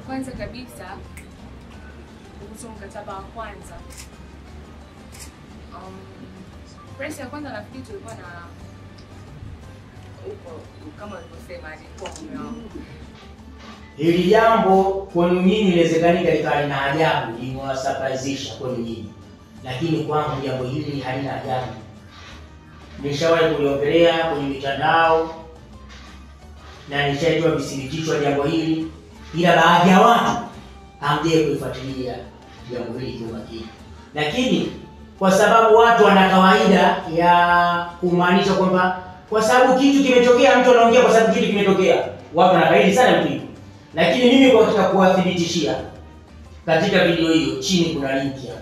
Kwanza kabisa kuhusu mkataba wa kwanza. Press ya kwanza nafikiri tulikuwa na uko kama ulivyosema alikuwa mume wangu. Hili jambo kwenu nyinyi inawezekana likawa lina ajabu, limewasurprisisha kwenu nyinyi. Lakini kwangu jambo hili halina ajabu. Nishawahi kuliongelea kwenye mitandao na nishajua vithibitisho jambo hili, ila baadhi ya watu hamjaye kuifuatilia jambo hili kwa makini. Lakini kwa sababu watu wana kawaida ya kumaanisha kwamba kwa sababu kitu kimetokea mtu anaongea kwa sababu kitu kimetokea, watu wanakaidi sana mtu. Lakini mimi kwa katika kuwathibitishia katika video hiyo chini kuna link hapa.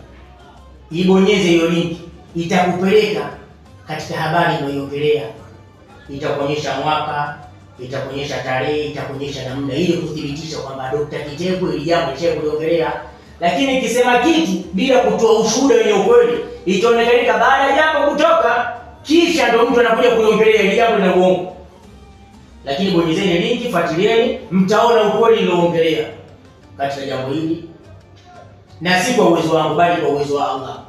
Ibonyeze hiyo link, itakupeleka katika habari inayoongelea. Itakuonyesha mwaka, itakuonyesha tarehe, itakuonyesha namna ili kuthibitisha kwamba Dr. Kiteko ili jambo kuliongelea. Lakini ikisema kitu bila kutoa ushuhuda wenye ukweli, itaonekana baada ya jambo kutoka kisha ndio mtu anakuja kuliongelea ili jambo la uongo. Lakini bonyezeni link, fuatilieni, mtaona ukweli ulioongelea katika jambo hili. Na si kwa uwezo wangu bali kwa uwezo wa Allah.